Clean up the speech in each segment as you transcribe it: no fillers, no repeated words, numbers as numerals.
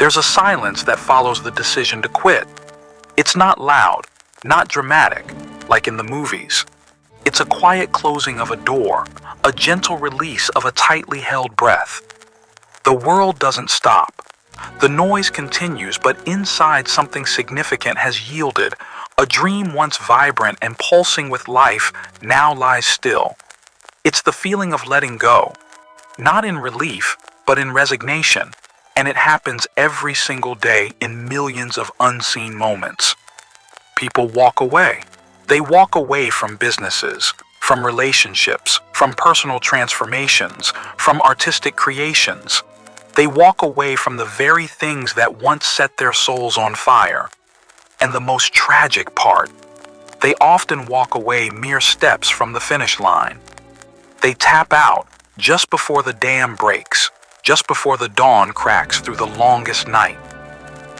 There's a silence that follows the decision to quit. It's not loud, not dramatic, like in the movies. It's a quiet closing of a door, a gentle release of a tightly held breath. The world doesn't stop. The noise continues, but inside something significant has yielded. A dream once vibrant and pulsing with life now lies still. It's the feeling of letting go, not in relief, but in resignation, and it happens every single day in millions of unseen moments. People walk away. They walk away from businesses, from relationships, from personal transformations, from artistic creations. They walk away from the very things that once set their souls on fire. And the most tragic part, they often walk away mere steps from the finish line. They tap out just before the dam breaks, just before the dawn cracks through the longest night.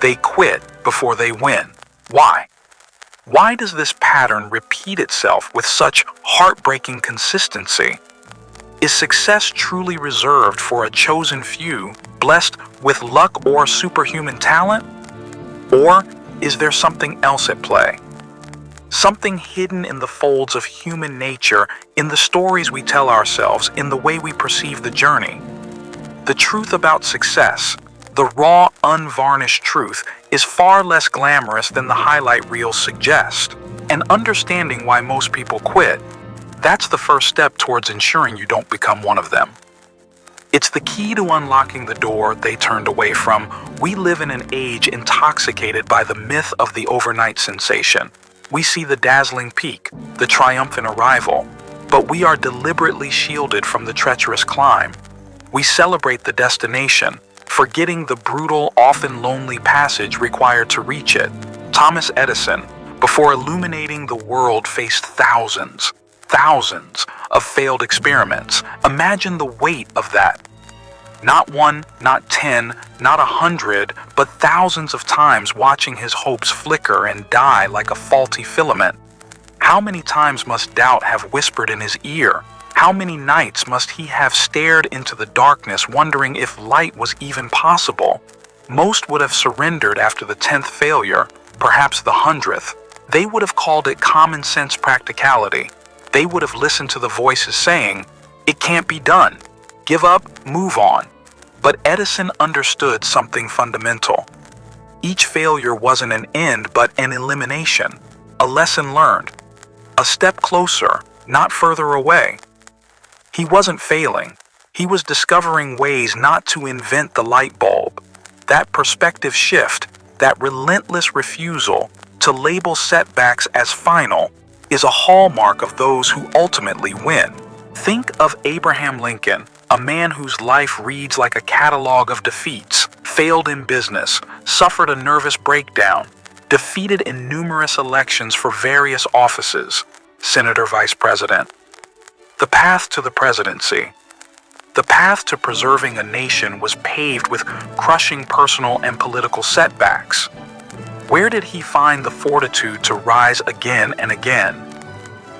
They quit before they win. Why? Why does this pattern repeat itself with such heartbreaking consistency? Is success truly reserved for a chosen few, blessed with luck or superhuman talent? Or is there something else at play? Something hidden in the folds of human nature, in the stories we tell ourselves, in the way we perceive the journey. The truth about success, the raw, unvarnished truth, is far less glamorous than the highlight reels suggest. And understanding why most people quit, that's the first step towards ensuring you don't become one of them. It's the key to unlocking the door they turned away from. We live in an age intoxicated by the myth of the overnight sensation. We see the dazzling peak, the triumphant arrival, but we are deliberately shielded from the treacherous climb. We celebrate the destination, forgetting the brutal, often lonely passage required to reach it. Thomas Edison, before illuminating the world, faced thousands of failed experiments. Imagine the weight of that. Not one, not 10, not 100, but thousands of times watching his hopes flicker and die like a faulty filament. How many times must doubt have whispered in his ear? How many nights must he have stared into the darkness, wondering if light was even possible? Most would have surrendered after the 10th failure, perhaps the 100th. They would have called it common sense practicality. They would have listened to the voices saying, "It can't be done. Give up, move on." But Edison understood something fundamental. Each failure wasn't an end, but an elimination, a lesson learned, a step closer, not further away. He wasn't failing. He was discovering ways not to invent the light bulb. That perspective shift, that relentless refusal to label setbacks as final, is a hallmark of those who ultimately win. Think of Abraham Lincoln, a man whose life reads like a catalog of defeats, failed in business, suffered a nervous breakdown, defeated in numerous elections for various offices, senator, vice president. The path to the presidency, the path to preserving a nation was paved with crushing personal and political setbacks. Where did he find the fortitude to rise again and again?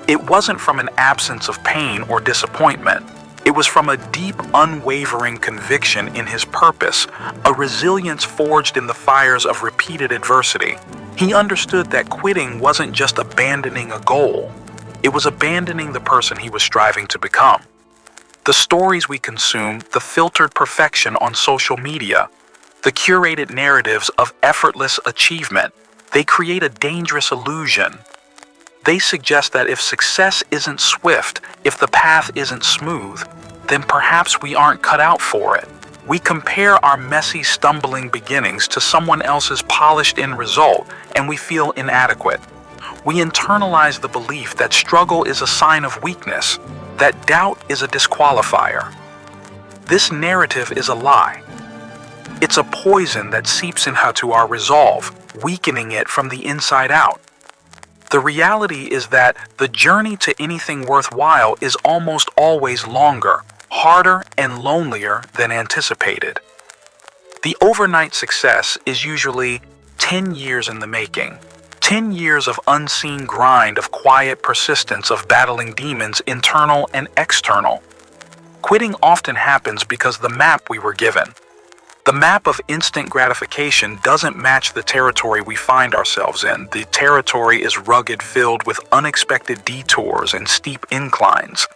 It wasn't from an absence of pain or disappointment. It was from a deep, unwavering conviction in his purpose, a resilience forged in the fires of repeated adversity. He understood that quitting wasn't just abandoning a goal. It was abandoning the person he was striving to become. The stories we consume, the filtered perfection on social media, the curated narratives of effortless achievement, they create a dangerous illusion. They suggest that if success isn't swift, if the path isn't smooth, then perhaps we aren't cut out for it. We compare our messy, stumbling beginnings to someone else's polished end result, and we feel inadequate. We internalize the belief that struggle is a sign of weakness, that doubt is a disqualifier. This narrative is a lie. It's a poison that seeps into our resolve, weakening it from the inside out. The reality is that the journey to anything worthwhile is almost always longer, harder, and lonelier than anticipated. The overnight success is usually 10 years in the making. 10 years of unseen grind, of quiet persistence, of battling demons, internal and external. Quitting often happens because the map we were given, The map of instant gratification doesn't match the territory we find ourselves in. The territory is rugged, filled with unexpected detours and steep inclines.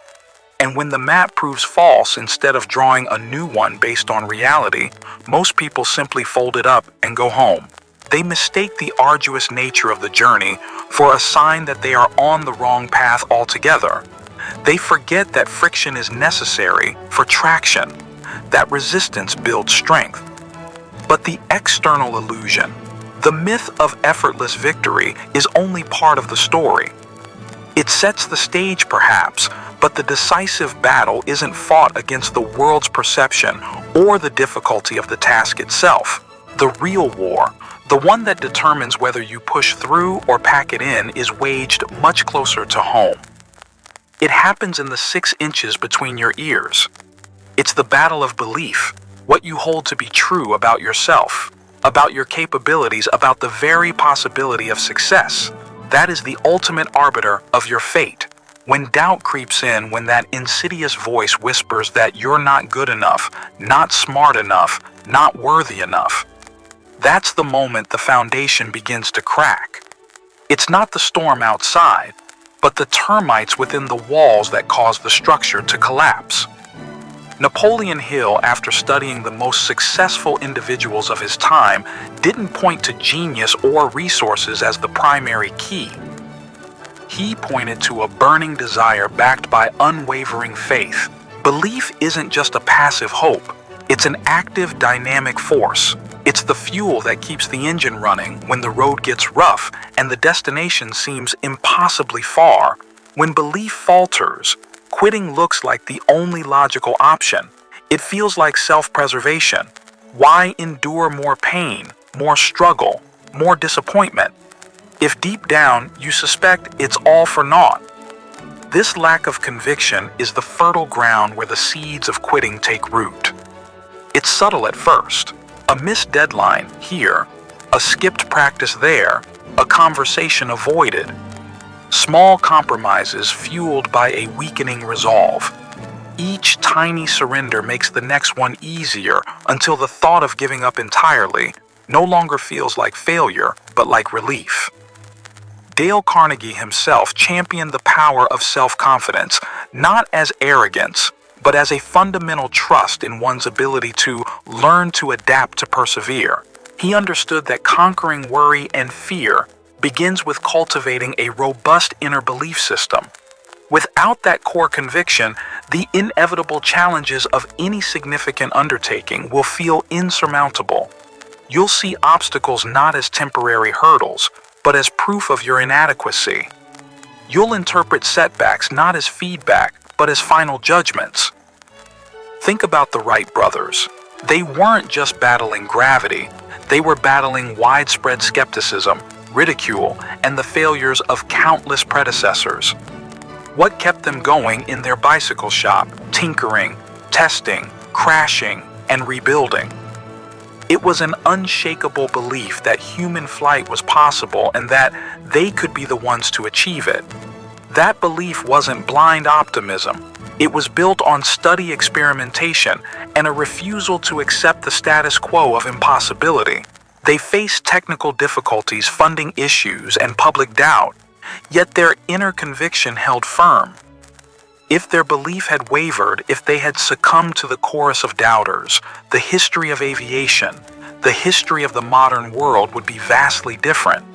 And when the map proves false, instead of drawing a new one based on reality, most people simply fold it up and go home. They mistake the arduous nature of the journey for a sign that they are on the wrong path altogether. They forget that friction is necessary for traction, that resistance builds strength. But the external illusion, the myth of effortless victory, is only part of the story. It sets the stage perhaps, but the decisive battle isn't fought against the world's perception or the difficulty of the task itself. The real war, the one that determines whether you push through or pack it in, is waged much closer to home. It happens in the 6 inches between your ears. It's the battle of belief, what you hold to be true about yourself, about your capabilities, about the very possibility of success. That is the ultimate arbiter of your fate. When doubt creeps in, when that insidious voice whispers that you're not good enough, not smart enough, not worthy enough, that's the moment the foundation begins to crack. It's not the storm outside, but the termites within the walls that cause the structure to collapse. Napoleon Hill, after studying the most successful individuals of his time, didn't point to genius or resources as the primary key. He pointed to a burning desire backed by unwavering faith. Belief isn't just a passive hope. It's an active, dynamic force. It's the fuel that keeps the engine running when the road gets rough and the destination seems impossibly far. When belief falters, quitting looks like the only logical option. It feels like self-preservation. Why endure more pain, more struggle, more disappointment, if deep down you suspect it's all for naught? This lack of conviction is the fertile ground where the seeds of quitting take root. It's subtle at first. A missed deadline here, a skipped practice there, a conversation avoided. Small compromises fueled by a weakening resolve. Each tiny surrender makes the next one easier until the thought of giving up entirely no longer feels like failure, but like relief. Dale Carnegie himself championed the power of self-confidence, not as arrogance, but as a fundamental trust in one's ability to learn to adapt to persevere. He understood that conquering worry and fear begins with cultivating a robust inner belief system. Without that core conviction, the inevitable challenges of any significant undertaking will feel insurmountable. You'll see obstacles not as temporary hurdles, but as proof of your inadequacy. You'll interpret setbacks not as feedback, but as final judgments. Think about the Wright Brothers. They weren't just battling gravity, they were battling widespread skepticism, ridicule, and the failures of countless predecessors. What kept them going in their bicycle shop, tinkering, testing, crashing, and rebuilding? It was an unshakable belief that human flight was possible and that they could be the ones to achieve it. That belief wasn't blind optimism. It was built on study experimentation and a refusal to accept the status quo of impossibility. They faced technical difficulties, funding issues, and public doubt, yet their inner conviction held firm. If their belief had wavered, if they had succumbed to the chorus of doubters, the history of aviation, the history of the modern world would be vastly different.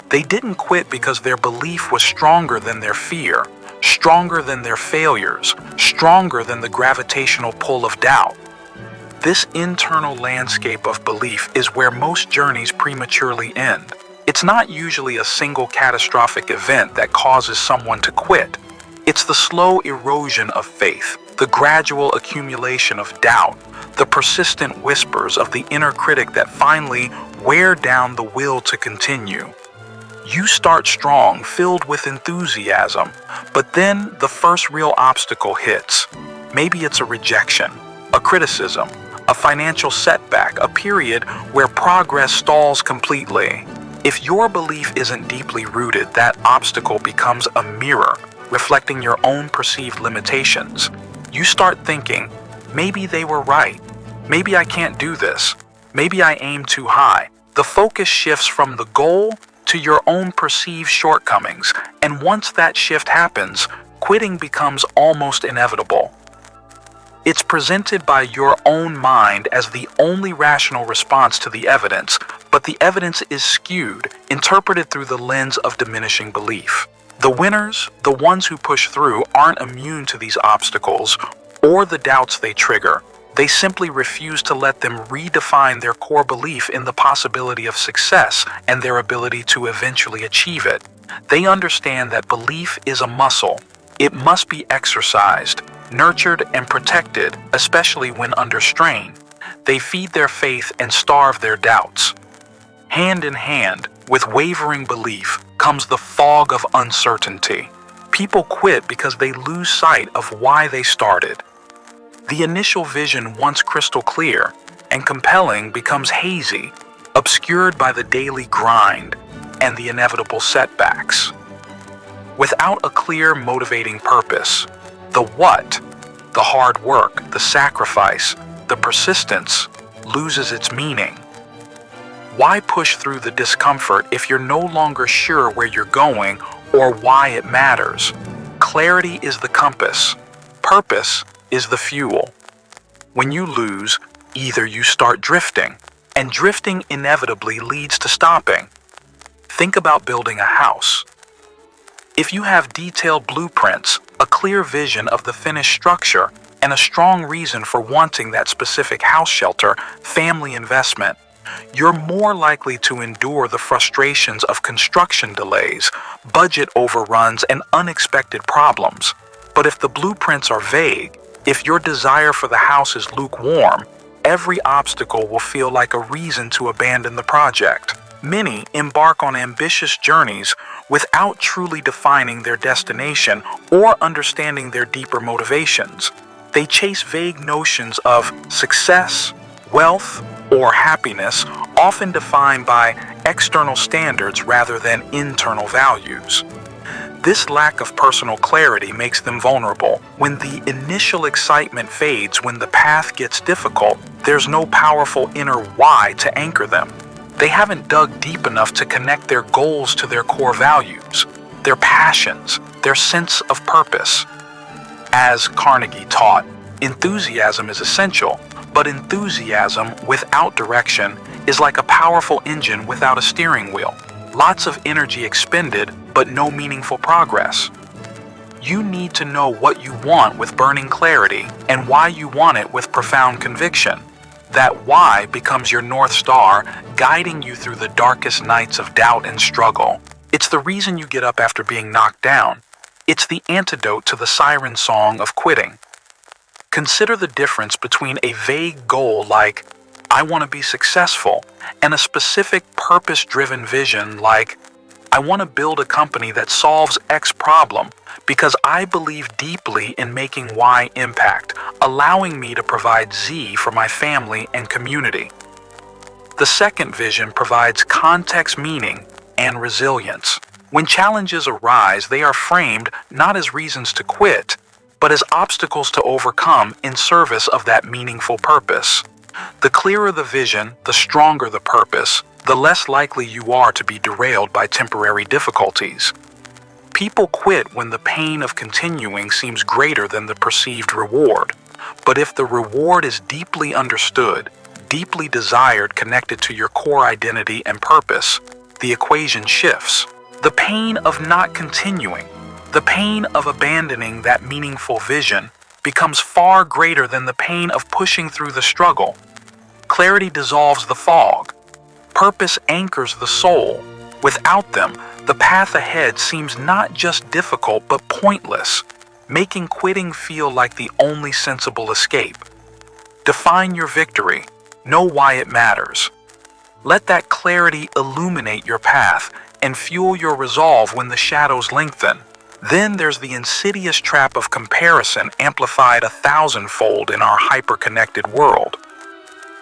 They didn't quit because their belief was stronger than their fear, stronger than their failures, stronger than the gravitational pull of doubt. This internal landscape of belief is where most journeys prematurely end. It's not usually a single catastrophic event that causes someone to quit. It's the slow erosion of faith, the gradual accumulation of doubt, the persistent whispers of the inner critic that finally wear down the will to continue. You start strong, filled with enthusiasm, but then the first real obstacle hits. Maybe it's a rejection, a criticism, a financial setback, a period where progress stalls completely. If your belief isn't deeply rooted, that obstacle becomes a mirror, reflecting your own perceived limitations. You start thinking, maybe they were right. Maybe I can't do this. Maybe I aim too high. The focus shifts from the goal to your own perceived shortcomings, and once that shift happens, quitting becomes almost inevitable. It's presented by your own mind as the only rational response to the evidence, but the evidence is skewed, interpreted through the lens of diminishing belief. The winners, the ones who push through, aren't immune to these obstacles or the doubts they trigger. They simply refuse to let them redefine their core belief in the possibility of success and their ability to eventually achieve it. They understand that belief is a muscle. It must be exercised, nurtured, and protected, especially when under strain. They feed their faith and starve their doubts. Hand in hand with wavering belief comes the fog of uncertainty. People quit because they lose sight of why they started. The initial vision, once crystal clear and compelling, becomes hazy, obscured by the daily grind and the inevitable setbacks. Without a clear, motivating purpose, the what, the hard work, the sacrifice, the persistence, loses its meaning. Why push through the discomfort if you're no longer sure where you're going or why it matters? Clarity is the compass. Purpose is the fuel. When you lose, either you start drifting, and drifting inevitably leads to stopping. Think about building a house. If you have detailed blueprints, a clear vision of the finished structure, and a strong reason for wanting that specific house shelter, family investment, you're more likely to endure the frustrations of construction delays, budget overruns, and unexpected problems. But if the blueprints are vague, if your desire for the house is lukewarm, every obstacle will feel like a reason to abandon the project. Many embark on ambitious journeys without truly defining their destination or understanding their deeper motivations. They chase vague notions of success, wealth, or happiness, often defined by external standards rather than internal values. This lack of personal clarity makes them vulnerable. When the initial excitement fades, when the path gets difficult, there's no powerful inner why to anchor them. They haven't dug deep enough to connect their goals to their core values, their passions, their sense of purpose. As Carnegie taught, enthusiasm is essential, but enthusiasm without direction is like a powerful engine without a steering wheel. Lots of energy expended, but no meaningful progress. You need to know what you want with burning clarity and why you want it with profound conviction. That why becomes your North Star, guiding you through the darkest nights of doubt and struggle. It's the reason you get up after being knocked down. It's the antidote to the siren song of quitting. Consider the difference between a vague goal like, I want to be successful, and a specific purpose-driven vision like, I want to build a company that solves X problem because I believe deeply in making Y impact, allowing me to provide Z for my family and community. The second vision provides context, meaning, and resilience. When challenges arise, they are framed not as reasons to quit, but as obstacles to overcome in service of that meaningful purpose. The clearer the vision, the stronger the purpose, the less likely you are to be derailed by temporary difficulties. People quit when the pain of continuing seems greater than the perceived reward. But if the reward is deeply understood, deeply desired, connected to your core identity and purpose, the equation shifts. The pain of not continuing, the pain of abandoning that meaningful vision, becomes far greater than the pain of pushing through the struggle. Clarity dissolves the fog. Purpose anchors the soul. Without them, the path ahead seems not just difficult but pointless, making quitting feel like the only sensible escape. Define your victory. Know why it matters. Let that clarity illuminate your path and fuel your resolve when the shadows lengthen. Then there's the insidious trap of comparison, amplified 1,000-fold in our hyper-connected world.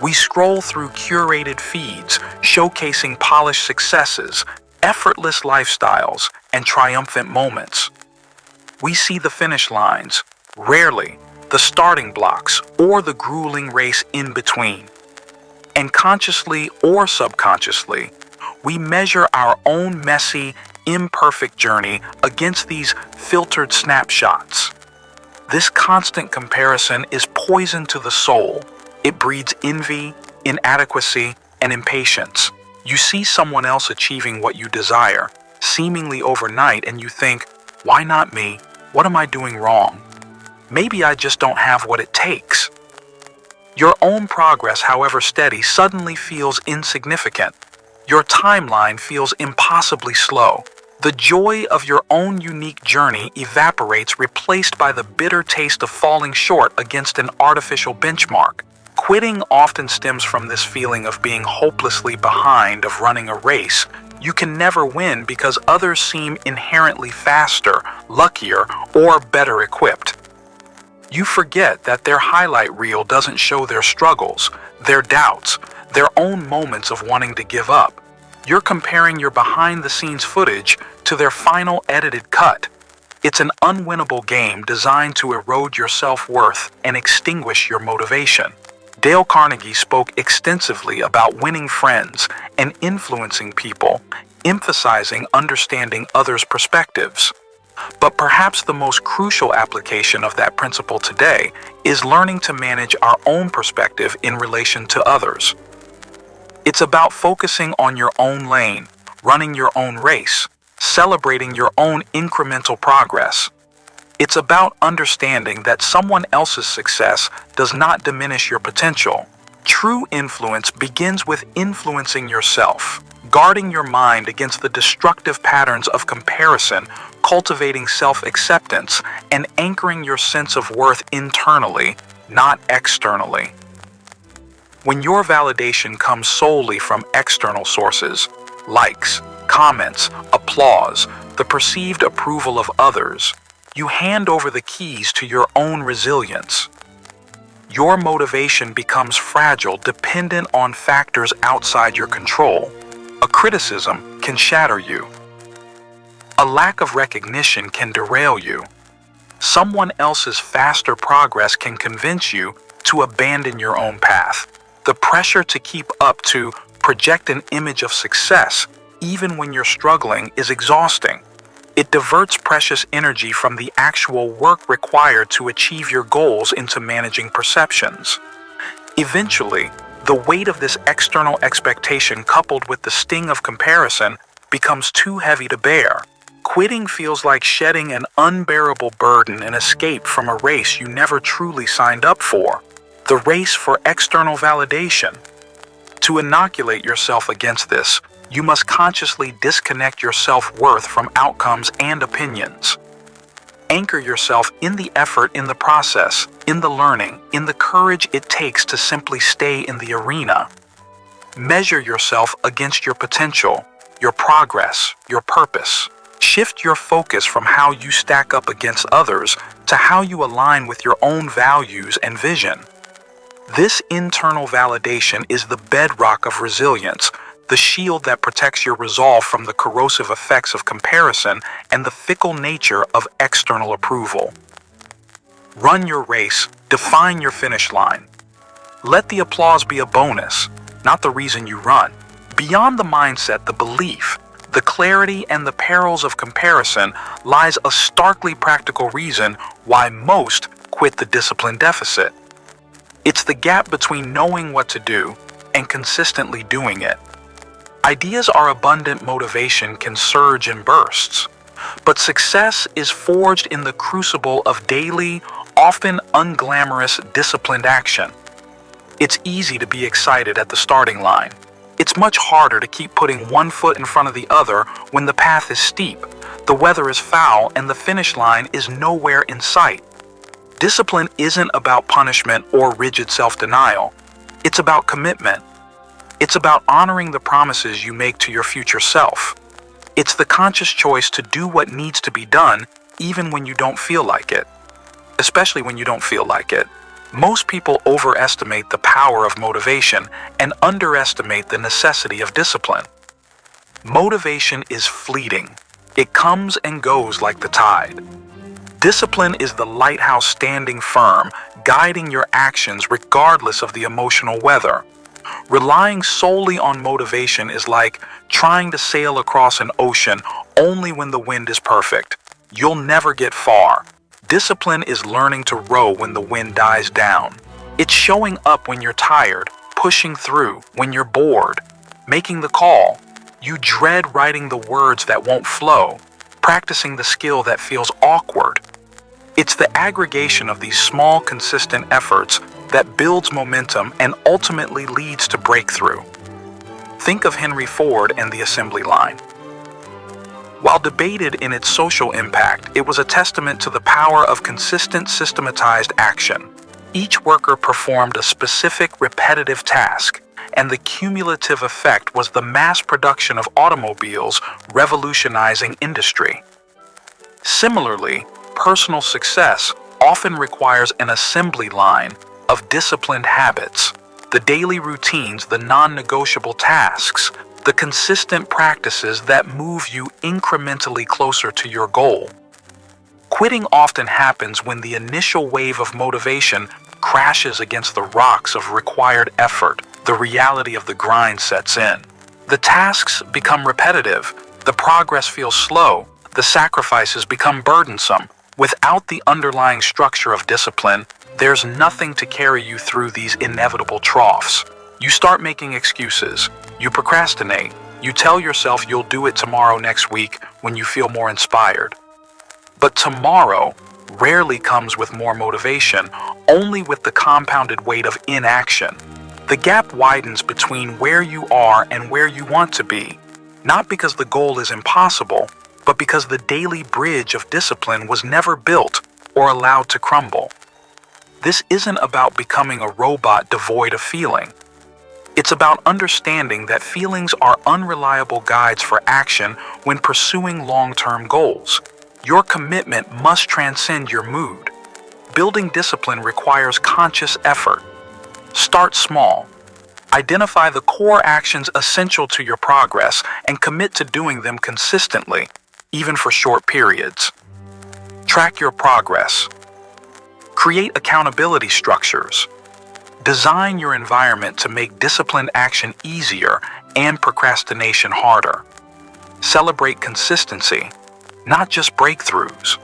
We scroll through curated feeds, showcasing polished successes, effortless lifestyles, and triumphant moments. We see the finish lines, rarely the starting blocks, or the grueling race in between. And consciously or subconsciously, we measure our own messy, imperfect journey against these filtered snapshots. This constant comparison is poison to the soul. It breeds envy, inadequacy, and impatience. You see someone else achieving what you desire, seemingly overnight, and you think, why not me? What am I doing wrong? Maybe I just don't have what it takes. Your own progress, however steady, suddenly feels insignificant. Your timeline feels impossibly slow. The joy of your own unique journey evaporates, replaced by the bitter taste of falling short against an artificial benchmark. Quitting often stems from this feeling of being hopelessly behind, of running a race. You can never win because others seem inherently faster, luckier, or better equipped. You forget that their highlight reel doesn't show their struggles, their doubts, their own moments of wanting to give up. You're comparing your behind-the-scenes footage to their final edited cut. It's an unwinnable game designed to erode your self-worth and extinguish your motivation. Dale Carnegie spoke extensively about winning friends and influencing people, emphasizing understanding others' perspectives. But perhaps the most crucial application of that principle today is learning to manage our own perspective in relation to others. It's about focusing on your own lane, running your own race, celebrating your own incremental progress. It's about understanding that someone else's success does not diminish your potential. True influence begins with influencing yourself, guarding your mind against the destructive patterns of comparison, cultivating self-acceptance, and anchoring your sense of worth internally, not externally. When your validation comes solely from external sources, likes, comments, applause, the perceived approval of others, you hand over the keys to your own resilience. Your motivation becomes fragile, dependent on factors outside your control. A criticism can shatter you. A lack of recognition can derail you. Someone else's faster progress can convince you to abandon your own path. The pressure to keep up, to project an image of success, even when you're struggling, is exhausting. It diverts precious energy from the actual work required to achieve your goals into managing perceptions. Eventually, the weight of this external expectation, coupled with the sting of comparison, becomes too heavy to bear. Quitting feels like shedding an unbearable burden and escape from a race you never truly signed up for. The race for external validation. To inoculate yourself against this, you must consciously disconnect your self-worth from outcomes and opinions. Anchor yourself in the effort, in the process, in the learning, in the courage it takes to simply stay in the arena. Measure yourself against your potential, your progress, your purpose. Shift your focus from how you stack up against others to how you align with your own values and vision. This internal validation is the bedrock of resilience, the shield that protects your resolve from the corrosive effects of comparison and the fickle nature of external approval. Run your race, define your finish line. Let the applause be a bonus, not the reason you run. Beyond the mindset, the belief, the clarity, and the perils of comparison lies a starkly practical reason why most quit the discipline deficit. It's the gap between knowing what to do and consistently doing it. Ideas are abundant, motivation can surge in bursts, but success is forged in the crucible of daily, often unglamorous, disciplined action. It's easy to be excited at the starting line. It's much harder to keep putting one foot in front of the other when the path is steep, the weather is foul, and the finish line is nowhere in sight. Discipline isn't about punishment or rigid self-denial. It's about commitment. It's about honoring the promises you make to your future self. It's the conscious choice to do what needs to be done even when you don't feel like it. Especially when you don't feel like it. Most people overestimate the power of motivation and underestimate the necessity of discipline. Motivation is fleeting. It comes and goes like the tide. Discipline is the lighthouse standing firm, guiding your actions regardless of the emotional weather. Relying solely on motivation is like trying to sail across an ocean only when the wind is perfect. You'll never get far. Discipline is learning to row when the wind dies down. It's showing up when you're tired, pushing through when you're bored, making the call. You dread writing the words that won't flow, practicing the skill that feels awkward. It's the aggregation of these small, consistent efforts that builds momentum and ultimately leads to breakthrough. Think of Henry Ford and the assembly line. While debated in its social impact, it was a testament to the power of consistent, systematized action. Each worker performed a specific, repetitive task, and the cumulative effect was the mass production of automobiles, revolutionizing industry. Similarly, personal success often requires an assembly line of disciplined habits, the daily routines, the non-negotiable tasks, the consistent practices that move you incrementally closer to your goal. Quitting often happens when the initial wave of motivation crashes against the rocks of required effort. The reality of the grind sets in. The tasks become repetitive, the progress feels slow, the sacrifices become burdensome. Without the underlying structure of discipline, there's nothing to carry you through these inevitable troughs. You start making excuses, you procrastinate, you tell yourself you'll do it tomorrow, next week, when you feel more inspired. But tomorrow rarely comes with more motivation, only with the compounded weight of inaction. The gap widens between where you are and where you want to be, not because the goal is impossible, but because the daily bridge of discipline was never built or allowed to crumble. This isn't about becoming a robot devoid of feeling. It's about understanding that feelings are unreliable guides for action when pursuing long-term goals. Your commitment must transcend your mood. Building discipline requires conscious effort. Start small. Identify the core actions essential to your progress and commit to doing them consistently, even for short periods. Track your progress. Create accountability structures. Design your environment to make disciplined action easier and procrastination harder. Celebrate consistency, not just breakthroughs.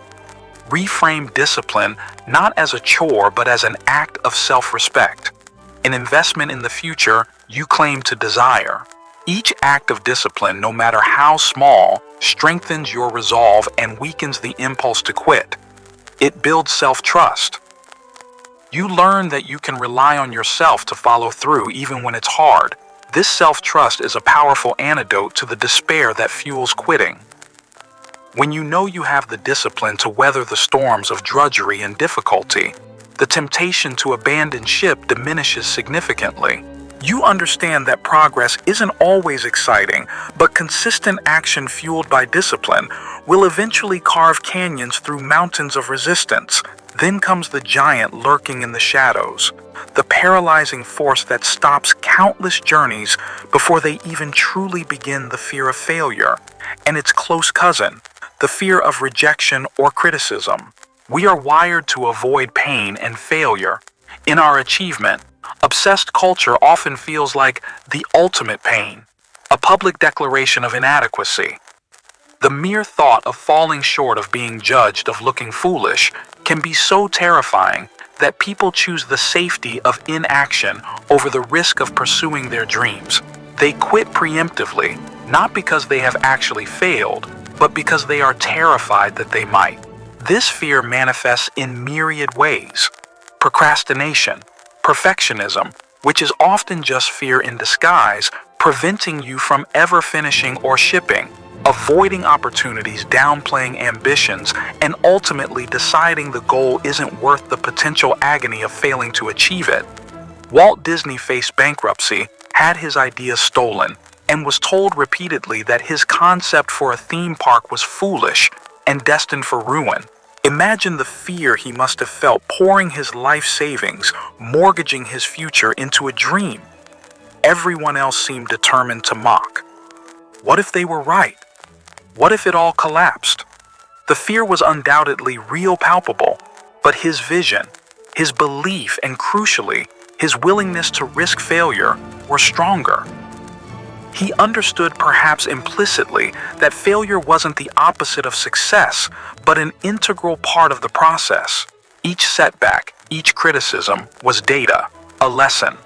Reframe discipline not as a chore but as an act of self-respect, an investment in the future you claim to desire. Each act of discipline, no matter how small, strengthens your resolve and weakens the impulse to quit. It builds self-trust. You learn that you can rely on yourself to follow through even when it's hard. This self-trust is a powerful antidote to the despair that fuels quitting. When you know you have the discipline to weather the storms of drudgery and difficulty, the temptation to abandon ship diminishes significantly. You understand that progress isn't always exciting, but consistent action fueled by discipline will eventually carve canyons through mountains of resistance. Then comes the giant lurking in the shadows, the paralyzing force that stops countless journeys before they even truly begin, the fear of failure, and its close cousin, the fear of rejection or criticism. We are wired to avoid pain and failure. In our achievement, obsessed culture often feels like the ultimate pain, a public declaration of inadequacy. The mere thought of falling short, of being judged, of looking foolish, can be so terrifying that people choose the safety of inaction over the risk of pursuing their dreams. They quit preemptively, not because they have actually failed, but because they are terrified that they might. This fear manifests in myriad ways. Procrastination, perfectionism, which is often just fear in disguise, preventing you from ever finishing or shipping, avoiding opportunities, downplaying ambitions, and ultimately deciding the goal isn't worth the potential agony of failing to achieve it. Walt Disney faced bankruptcy, had his ideas stolen, and was told repeatedly that his concept for a theme park was foolish and destined for ruin. Imagine the fear he must have felt pouring his life savings, mortgaging his future into a dream. Everyone else seemed determined to mock. What if they were right? What if it all collapsed? The fear was undoubtedly real palpable, but his vision, his belief, and crucially, his willingness to risk failure were stronger. He understood, perhaps implicitly, that failure wasn't the opposite of success, but an integral part of the process. Each setback, each criticism was data, a lesson,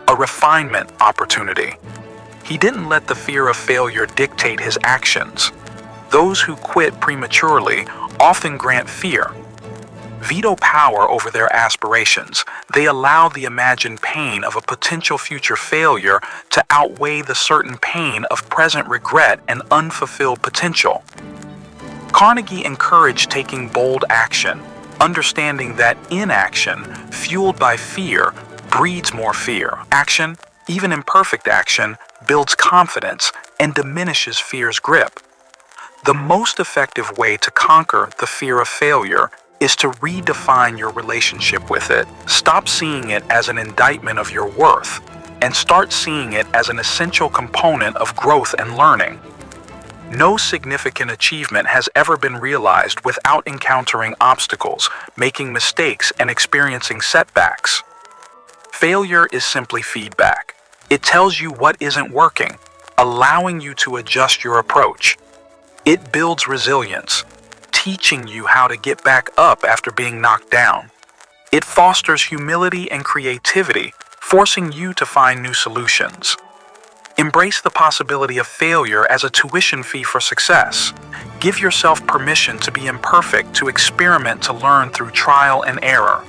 a refinement opportunity. He didn't let the fear of failure dictate his actions. Those who quit prematurely often grant fear. Veto power over their aspirations. They allow the imagined pain of a potential future failure to outweigh the certain pain of present regret and unfulfilled potential. Carnegie encouraged taking bold action, understanding that inaction, fueled by fear, breeds more fear. Action, even imperfect action, builds confidence and diminishes fear's grip. The most effective way to conquer the fear of failure is to redefine your relationship with it. Stop seeing it as an indictment of your worth and start seeing it as an essential component of growth and learning. No significant achievement has ever been realized without encountering obstacles, making mistakes, and experiencing setbacks. Failure is simply feedback. It tells you what isn't working, allowing you to adjust your approach. It builds resilience, teaching you how to get back up after being knocked down. It fosters humility and creativity, forcing you to find new solutions. Embrace the possibility of failure as a tuition fee for success. Give yourself permission to be imperfect, to experiment, to learn through trial and error.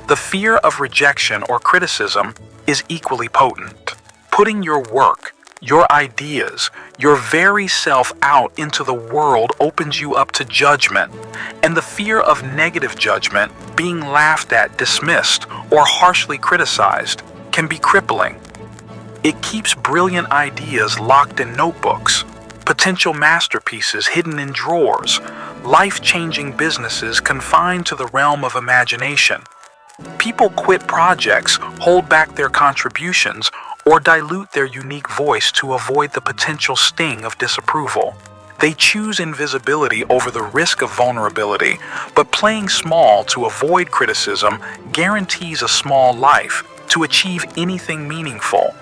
The fear of rejection or criticism is equally potent. Putting your work, your ideas, your very self out into the world opens you up to judgment, and the fear of negative judgment, being laughed at, dismissed, or harshly criticized, can be crippling. It keeps brilliant ideas locked in notebooks, potential masterpieces hidden in drawers, life-changing businesses confined to the realm of imagination. People quit projects, hold back their contributions, or dilute their unique voice to avoid the potential sting of disapproval. They choose invisibility over the risk of vulnerability, but playing small to avoid criticism guarantees a small life. To achieve anything meaningful,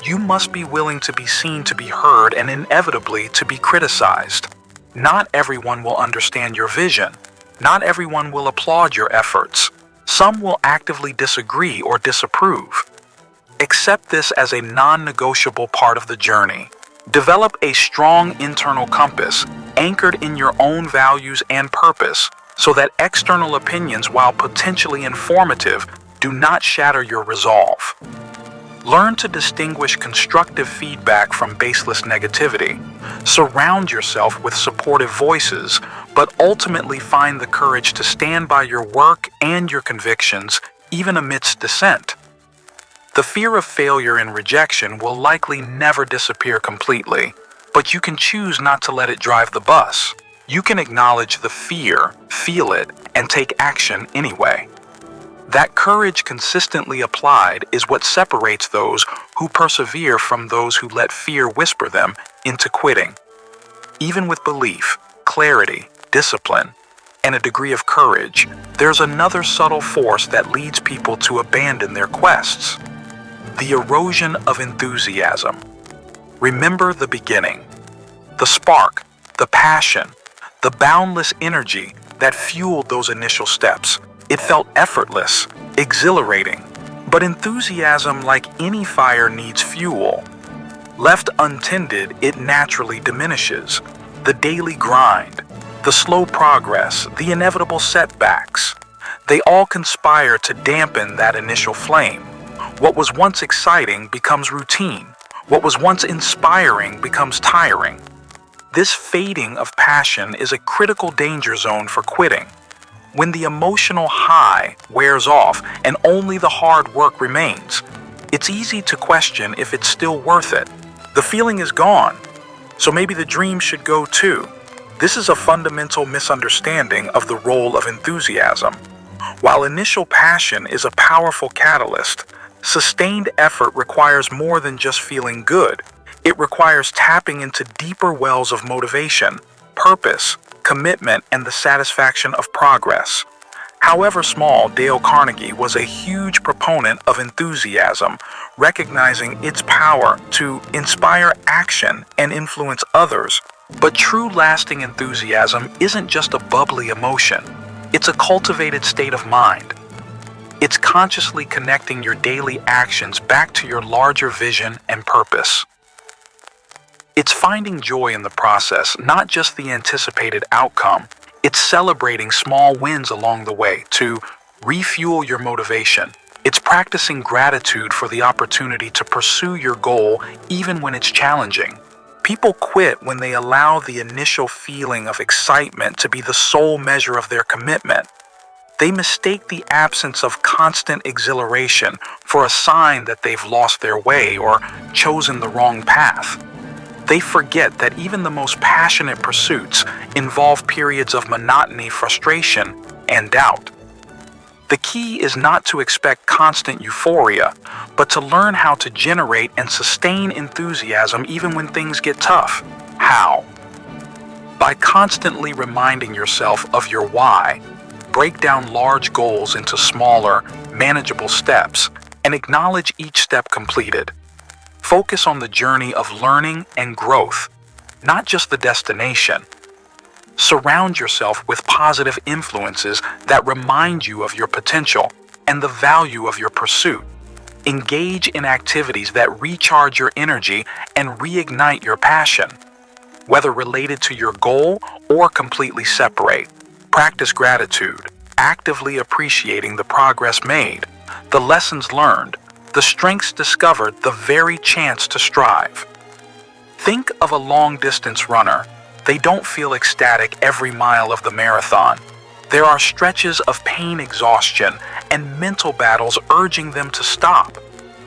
you must be willing to be seen, to be heard, and inevitably to be criticized. Not everyone will understand your vision. Not everyone will applaud your efforts. Some will actively disagree or disapprove. Accept this as a non-negotiable part of the journey. Develop a strong internal compass, anchored in your own values and purpose, so that external opinions, while potentially informative, do not shatter your resolve. Learn to distinguish constructive feedback from baseless negativity. Surround yourself with supportive voices, but ultimately find the courage to stand by your work and your convictions, even amidst dissent. The fear of failure and rejection will likely never disappear completely, but you can choose not to let it drive the bus. You can acknowledge the fear, feel it, and take action anyway. That courage consistently applied is what separates those who persevere from those who let fear whisper them into quitting. Even with belief, clarity, discipline, and a degree of courage, there's another subtle force that leads people to abandon their quests: the erosion of enthusiasm. Remember the beginning, the spark, the passion, the boundless energy that fueled those initial steps. It felt effortless, exhilarating, but enthusiasm, like any fire, needs fuel. Left untended, it naturally diminishes. The daily grind, the slow progress, the inevitable setbacks, they all conspire to dampen that initial flame. What was once exciting becomes routine. What was once inspiring becomes tiring. This fading of passion is a critical danger zone for quitting. When the emotional high wears off and only the hard work remains, it's easy to question if it's still worth it. The feeling is gone, so maybe the dream should go too. This is a fundamental misunderstanding of the role of enthusiasm. While initial passion is a powerful catalyst, sustained effort requires more than just feeling good. It requires tapping into deeper wells of motivation, purpose, commitment, and the satisfaction of progress. However small, Dale Carnegie was a huge proponent of enthusiasm, recognizing its power to inspire action and influence others. But true lasting enthusiasm isn't just a bubbly emotion. It's a cultivated state of mind. It's consciously connecting your daily actions back to your larger vision and purpose. It's finding joy in the process, not just the anticipated outcome. It's celebrating small wins along the way to refuel your motivation. It's practicing gratitude for the opportunity to pursue your goal even when it's challenging. People quit when they allow the initial feeling of excitement to be the sole measure of their commitment. They mistake the absence of constant exhilaration for a sign that they've lost their way or chosen the wrong path. They forget that even the most passionate pursuits involve periods of monotony, frustration, and doubt. The key is not to expect constant euphoria, but to learn how to generate and sustain enthusiasm even when things get tough. How? By constantly reminding yourself of your why. Break down large goals into smaller, manageable steps, and acknowledge each step completed. Focus on the journey of learning and growth, not just the destination. Surround yourself with positive influences that remind you of your potential and the value of your pursuit. Engage in activities that recharge your energy and reignite your passion. Whether related to your goal or completely separate, practice gratitude, actively appreciating the progress made, the lessons learned, the strengths discovered, the very chance to strive. Think of a long-distance runner. They don't feel ecstatic every mile of the marathon. There are stretches of pain, exhaustion, and mental battles urging them to stop.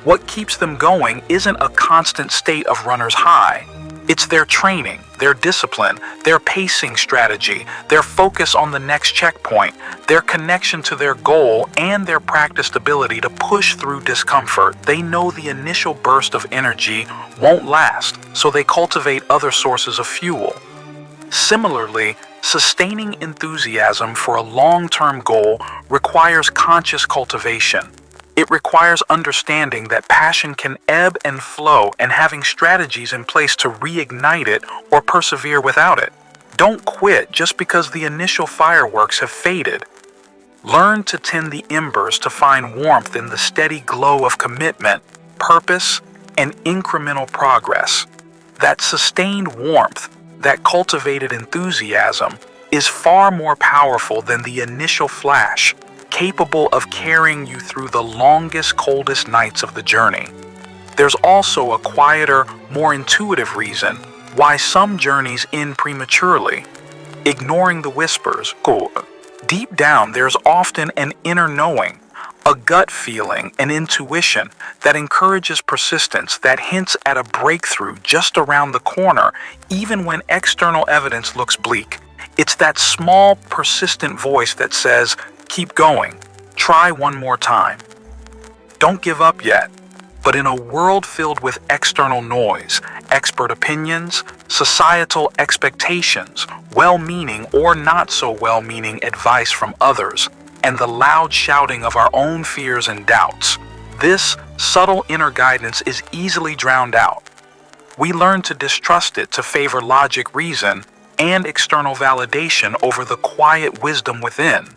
What keeps them going isn't a constant state of runner's high. It's their training, their discipline, their pacing strategy, their focus on the next checkpoint, their connection to their goal, and their practiced ability to push through discomfort. They know the initial burst of energy won't last, so they cultivate other sources of fuel. Similarly, sustaining enthusiasm for a long-term goal requires conscious cultivation. It requires understanding that passion can ebb and flow and having strategies in place to reignite it or persevere without it. Don't quit just because the initial fireworks have faded. Learn to tend the embers to find warmth in the steady glow of commitment, purpose, and incremental progress. That sustained warmth, that cultivated enthusiasm, is far more powerful than the initial flash, capable of carrying you through the longest, coldest nights of the journey. There's also a quieter, more intuitive reason why some journeys end prematurely. Ignoring the whispers. Deep down, there's often an inner knowing, a gut feeling, an intuition that encourages persistence, that hints at a breakthrough just around the corner, even when external evidence looks bleak. It's that small, persistent voice that says, "Keep going. Try one more time. Don't give up yet." But in a world filled with external noise, expert opinions, societal expectations, well-meaning or not so well-meaning advice from others, and the loud shouting of our own fears and doubts, this subtle inner guidance is easily drowned out. We learn to distrust it, to favor logic, reason, and external validation over the quiet wisdom within.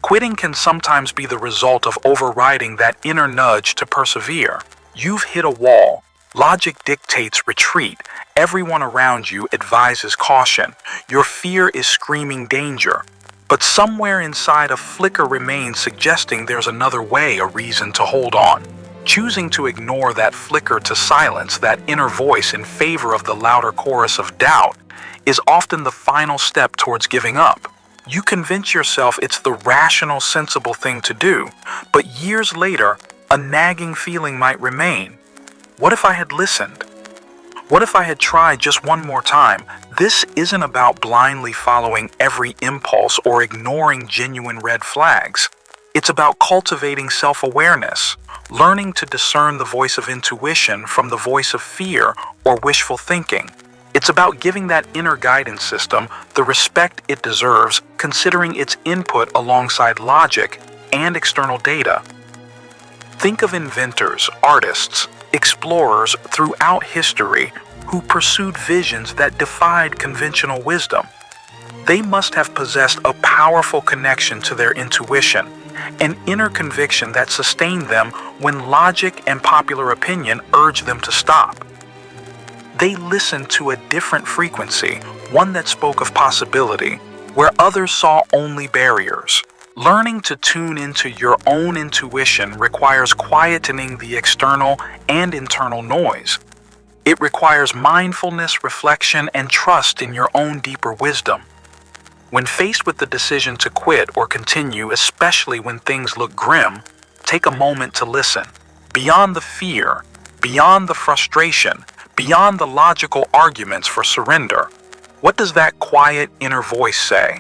Quitting can sometimes be the result of overriding that inner nudge to persevere. You've hit a wall. Logic dictates retreat. Everyone around you advises caution. Your fear is screaming danger. But somewhere inside a flicker remains, suggesting there's another way, a reason to hold on. Choosing to ignore that flicker, to silence that inner voice in favor of the louder chorus of doubt, is often the final step towards giving up. You convince yourself it's the rational, sensible thing to do, but years later, a nagging feeling might remain. What if I had listened? What if I had tried just one more time? This isn't about blindly following every impulse or ignoring genuine red flags. It's about cultivating self-awareness, learning to discern the voice of intuition from the voice of fear or wishful thinking. It's about giving that inner guidance system the respect it deserves, considering its input alongside logic and external data. Think of inventors, artists, explorers throughout history who pursued visions that defied conventional wisdom. They must have possessed a powerful connection to their intuition, an inner conviction that sustained them when logic and popular opinion urged them to stop. They listened to a different frequency, one that spoke of possibility, where others saw only barriers. Learning to tune into your own intuition requires quietening the external and internal noise. It requires mindfulness, reflection, and trust in your own deeper wisdom. When faced with the decision to quit or continue, especially when things look grim, take a moment to listen. Beyond the fear, beyond the frustration, beyond the logical arguments for surrender, what does that quiet inner voice say?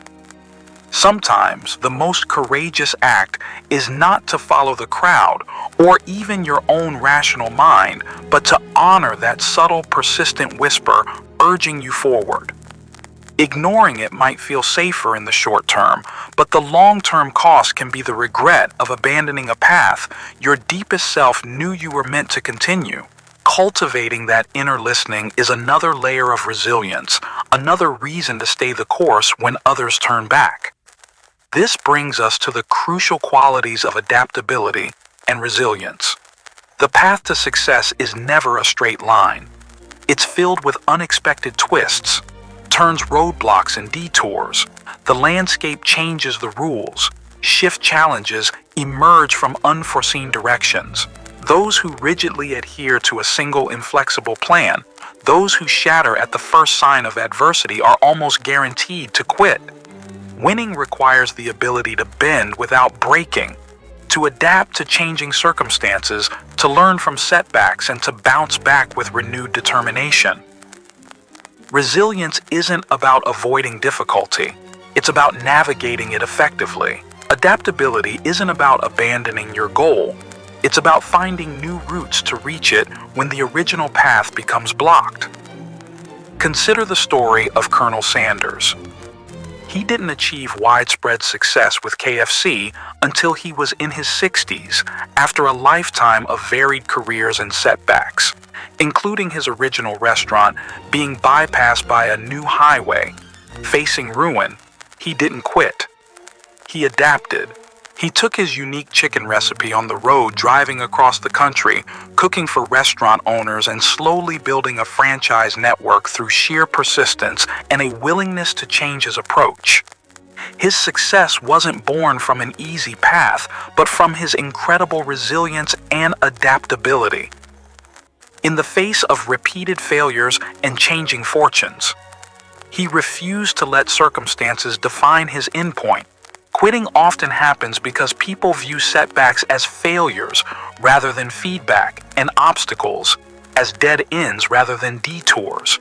Sometimes the most courageous act is not to follow the crowd or even your own rational mind, but to honor that subtle, persistent whisper urging you forward. Ignoring it might feel safer in the short term, but the long-term cost can be the regret of abandoning a path your deepest self knew you were meant to continue. Cultivating that inner listening is another layer of resilience, another reason to stay the course when others turn back. This brings us to the crucial qualities of adaptability and resilience. The path to success is never a straight line. It's filled with unexpected twists, turns, roadblocks, and detours. The landscape changes the rules, shift challenges, emerge from unforeseen directions. Those who rigidly adhere to a single inflexible plan, those who shatter at the first sign of adversity are almost guaranteed to quit. Winning requires the ability to bend without breaking, to adapt to changing circumstances, to learn from setbacks, and to bounce back with renewed determination. Resilience isn't about avoiding difficulty. It's about navigating it effectively. Adaptability isn't about abandoning your goal. It's about finding new routes to reach it when the original path becomes blocked. Consider the story of Colonel Sanders. He didn't achieve widespread success with KFC until he was in his 60s, after a lifetime of varied careers and setbacks, including his original restaurant being bypassed by a new highway. Facing ruin, he didn't quit. He adapted. He took his unique chicken recipe on the road, driving across the country, cooking for restaurant owners, and slowly building a franchise network through sheer persistence and a willingness to change his approach. His success wasn't born from an easy path, but from his incredible resilience and adaptability. In the face of repeated failures and changing fortunes, he refused to let circumstances define his endpoint. Quitting often happens because people view setbacks as failures rather than feedback, and obstacles as dead ends rather than detours.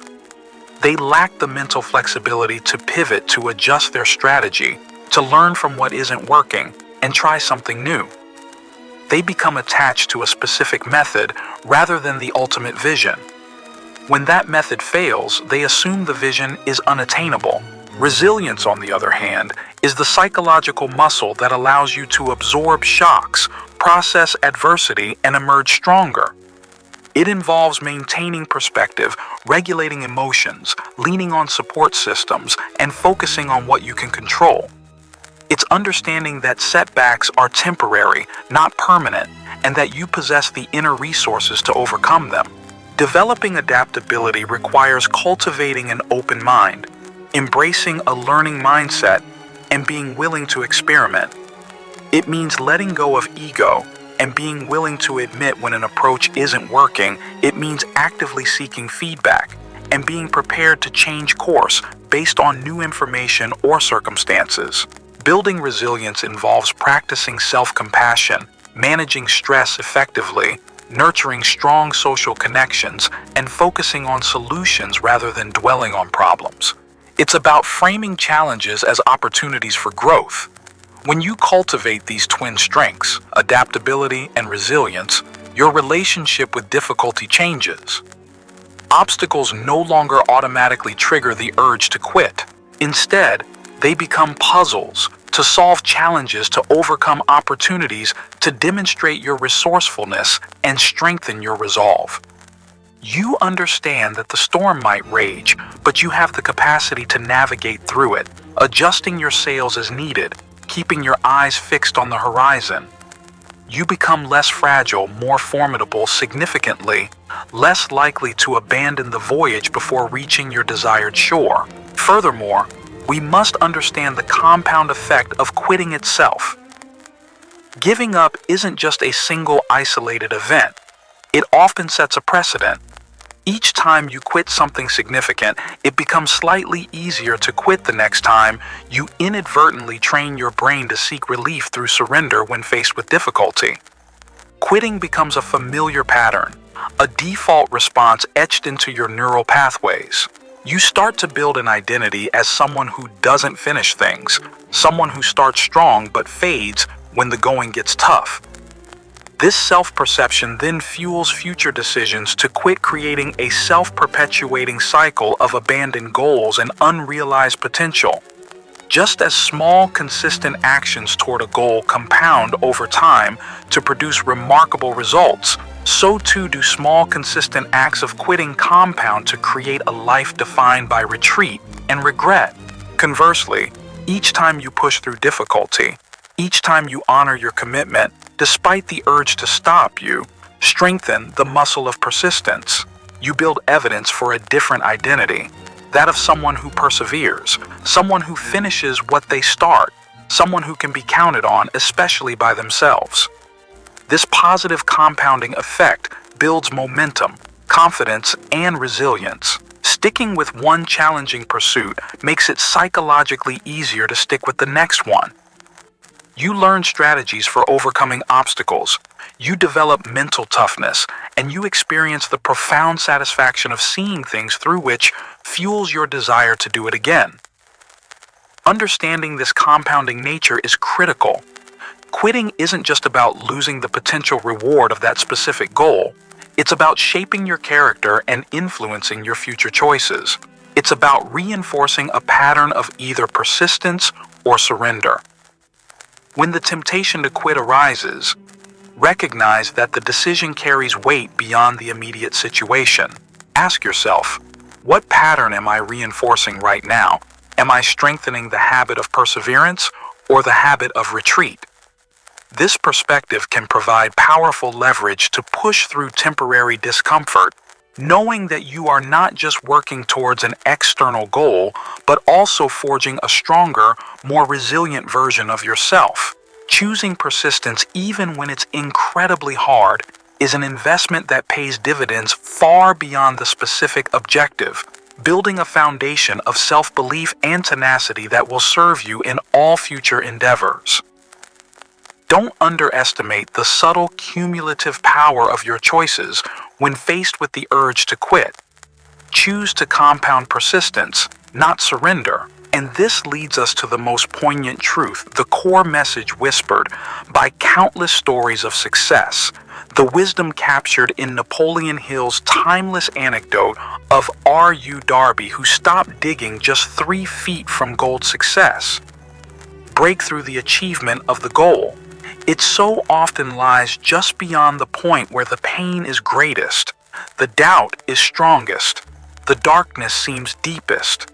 They lack the mental flexibility to pivot, to adjust their strategy, to learn from what isn't working, and try something new. They become attached to a specific method rather than the ultimate vision. When that method fails, they assume the vision is unattainable. Resilience, on the other hand, is the psychological muscle that allows you to absorb shocks, process adversity, and emerge stronger. It involves maintaining perspective, regulating emotions, leaning on support systems, and focusing on what you can control. It's understanding that setbacks are temporary, not permanent, and that you possess the inner resources to overcome them. Developing adaptability requires cultivating an open mind, embracing a learning mindset, and being willing to experiment. It means letting go of ego and being willing to admit when an approach isn't working. It means actively seeking feedback and being prepared to change course based on new information or circumstances. Building resilience involves practicing self-compassion, managing stress effectively, nurturing strong social connections, and focusing on solutions rather than dwelling on problems. It's about framing challenges as opportunities for growth. When you cultivate these twin strengths, adaptability and resilience, your relationship with difficulty changes. Obstacles no longer automatically trigger the urge to quit. Instead, they become puzzles to solve challenges, to overcome opportunities, to demonstrate your resourcefulness and strengthen your resolve. You understand that the storm might rage, but you have the capacity to navigate through it, adjusting your sails as needed, keeping your eyes fixed on the horizon. You become less fragile, more formidable, significantly less likely to abandon the voyage before reaching your desired shore. Furthermore, we must understand the compound effect of quitting itself. Giving up isn't just a single isolated event. It often sets a precedent. Each time you quit something significant, it becomes slightly easier to quit the next time you inadvertently train your brain to seek relief through surrender when faced with difficulty. Quitting becomes a familiar pattern, a default response etched into your neural pathways. You start to build an identity as someone who doesn't finish things, someone who starts strong but fades when the going gets tough. This self-perception then fuels future decisions to quit, creating a self-perpetuating cycle of abandoned goals and unrealized potential. Just as small, consistent actions toward a goal compound over time to produce remarkable results, so too do small, consistent acts of quitting compound to create a life defined by retreat and regret. Conversely, each time you push through difficulty, each time you honor your commitment, despite the urge to stop, you strengthen the muscle of persistence. You build evidence for a different identity, that of someone who perseveres, someone who finishes what they start, someone who can be counted on, especially by themselves. This positive compounding effect builds momentum, confidence, and resilience. Sticking with one challenging pursuit makes it psychologically easier to stick with the next one. You learn strategies for overcoming obstacles, you develop mental toughness, and you experience the profound satisfaction of seeing things through, which fuels your desire to do it again. Understanding this compounding nature is critical. Quitting isn't just about losing the potential reward of that specific goal. It's about shaping your character and influencing your future choices. It's about reinforcing a pattern of either persistence or surrender. When the temptation to quit arises, recognize that the decision carries weight beyond the immediate situation. Ask yourself, what pattern am I reinforcing right now? Am I strengthening the habit of perseverance or the habit of retreat? This perspective can provide powerful leverage to push through temporary discomfort, knowing that you are not just working towards an external goal, but also forging a stronger, more resilient version of yourself. Choosing persistence even when it's incredibly hard is an investment that pays dividends far beyond the specific objective, building a foundation of self-belief and tenacity that will serve you in all future endeavors. Don't underestimate the subtle cumulative power of your choices when faced with the urge to quit. Choose to compound persistence, not surrender. And this leads us to the most poignant truth, the core message whispered by countless stories of success, the wisdom captured in Napoleon Hill's timeless anecdote of R.U. Darby, who stopped digging just 3 feet from gold success. Break through the achievement of the goal. It so often lies just beyond the point where the pain is greatest, the doubt is strongest, the darkness seems deepest.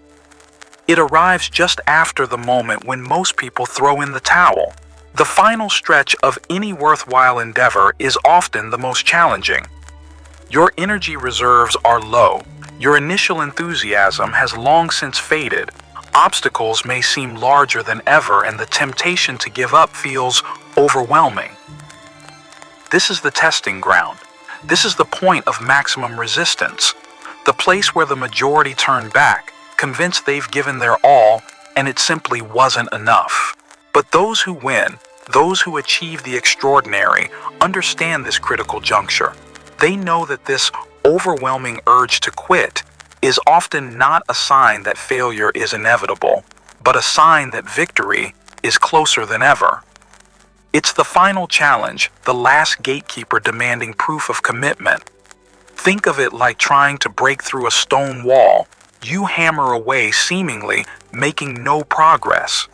It arrives just after the moment when most people throw in the towel. The final stretch of any worthwhile endeavor is often the most challenging. Your energy reserves are low. Your initial enthusiasm has long since faded. Obstacles may seem larger than ever, and the temptation to give up feels overwhelming. This is the testing ground. This is the point of maximum resistance, the place where the majority turn back, convinced they've given their all and it simply wasn't enough. But those who win, those who achieve the extraordinary, understand this critical juncture. They know that this overwhelming urge to quit is often not a sign that failure is inevitable, but a sign that victory is closer than ever. It's the final challenge, the last gatekeeper demanding proof of commitment. Think of it like trying to break through a stone wall. You hammer away seemingly, making no progress.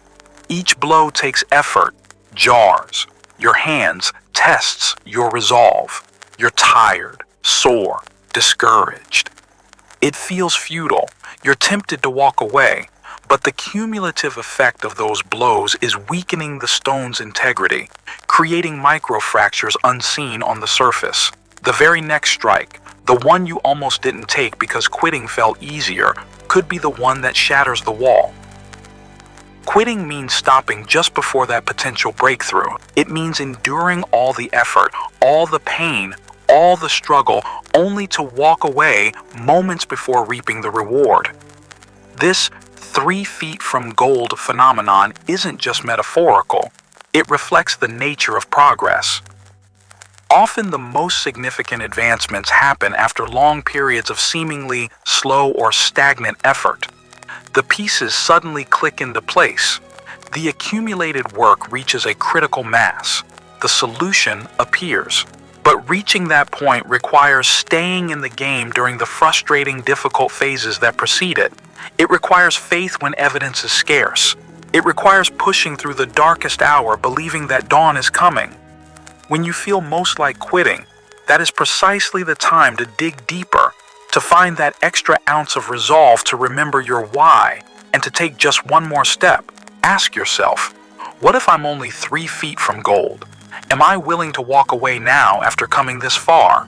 Each blow takes effort, jars. Your hands tests your resolve. You're tired, sore, discouraged. It feels futile. You're tempted to walk away, but the cumulative effect of those blows is weakening the stone's integrity, creating microfractures unseen on the surface. The very next strike, the one you almost didn't take because quitting felt easier, could be the one that shatters the wall. Quitting means stopping just before that potential breakthrough. It means enduring all the effort, all the pain, all the struggle, only to walk away moments before reaping the reward. This 3 feet from gold phenomenon isn't just metaphorical. It reflects the nature of progress. Often the most significant advancements happen after long periods of seemingly slow or stagnant effort. The pieces suddenly click into place. The accumulated work reaches a critical mass. The solution appears. But reaching that point requires staying in the game during the frustrating, difficult phases that precede it. It requires faith when evidence is scarce. It requires pushing through the darkest hour, believing that dawn is coming. When you feel most like quitting, that is precisely the time to dig deeper, to find that extra ounce of resolve to remember your why, and to take just one more step. Ask yourself, what if I'm only 3 feet from gold? Am I willing to walk away now after coming this far?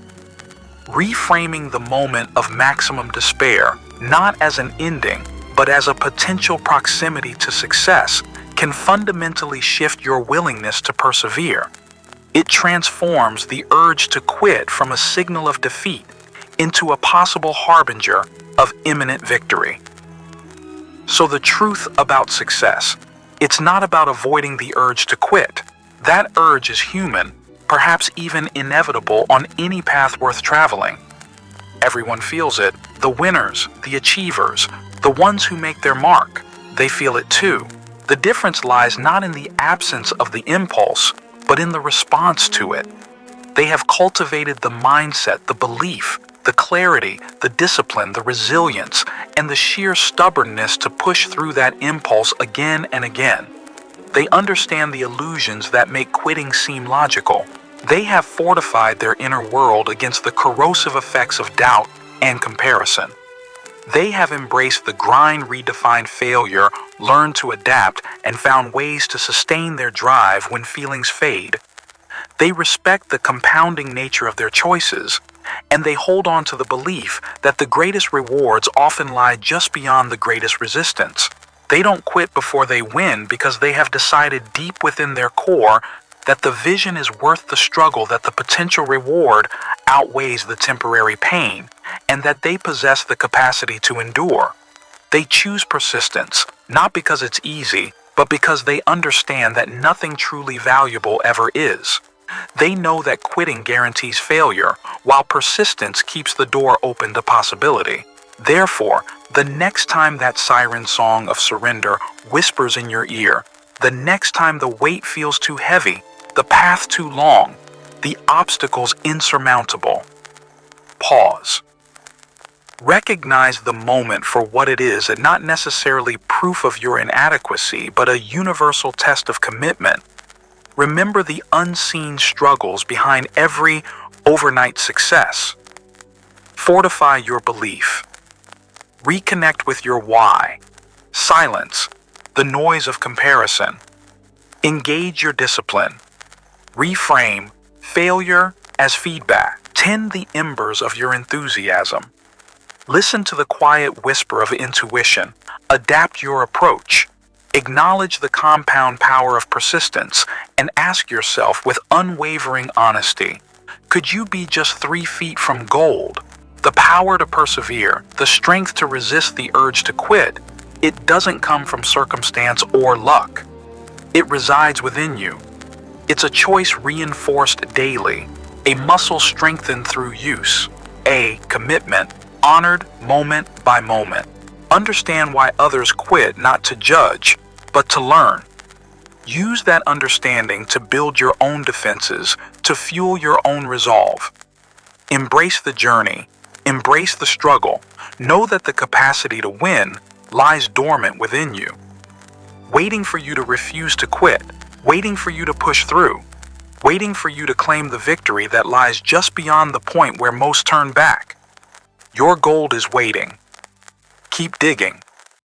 Reframing the moment of maximum despair, not as an ending, but as a potential proximity to success, can fundamentally shift your willingness to persevere. It transforms the urge to quit from a signal of defeat into a possible harbinger of imminent victory. So the truth about success, it's not about avoiding the urge to quit. That urge is human, perhaps even inevitable on any path worth traveling. Everyone feels it. The winners, the achievers, the ones who make their mark, they feel it too. The difference lies not in the absence of the impulse, but in the response to it. They have cultivated the mindset, the belief, the clarity, the discipline, the resilience, and the sheer stubbornness to push through that impulse again and again. They understand the illusions that make quitting seem logical. They have fortified their inner world against the corrosive effects of doubt and comparison. They have embraced the grind, redefined failure, learned to adapt, and found ways to sustain their drive when feelings fade. They respect the compounding nature of their choices, and they hold on to the belief that the greatest rewards often lie just beyond the greatest resistance. They don't quit before they win because they have decided deep within their core that the vision is worth the struggle, that the potential reward outweighs the temporary pain, and that they possess the capacity to endure. They choose persistence, not because it's easy, but because they understand that nothing truly valuable ever is. They know that quitting guarantees failure, while persistence keeps the door open to possibility. Therefore, the next time that siren song of surrender whispers in your ear, the next time the weight feels too heavy, the path too long, the obstacles insurmountable, pause. Recognize the moment for what it is, and not necessarily proof of your inadequacy, but a universal test of commitment. Remember the unseen struggles behind every overnight success. Fortify your belief. Reconnect with your why. Silence the noise of comparison. Engage your discipline. Reframe failure as feedback. Tend the embers of your enthusiasm. Listen to the quiet whisper of intuition. Adapt your approach. Acknowledge the compound power of persistence and ask yourself with unwavering honesty, could you be just 3 feet from gold? The power to persevere, the strength to resist the urge to quit, it doesn't come from circumstance or luck. It resides within you. It's a choice reinforced daily, a muscle strengthened through use, a commitment honored moment by moment. Understand why others quit, not to judge, but to learn. Use that understanding to build your own defenses, to fuel your own resolve. Embrace the journey. Embrace the struggle. Know that the capacity to win lies dormant within you, waiting for you to refuse to quit, waiting for you to push through, waiting for you to claim the victory that lies just beyond the point where most turn back. Your gold is waiting. Keep digging.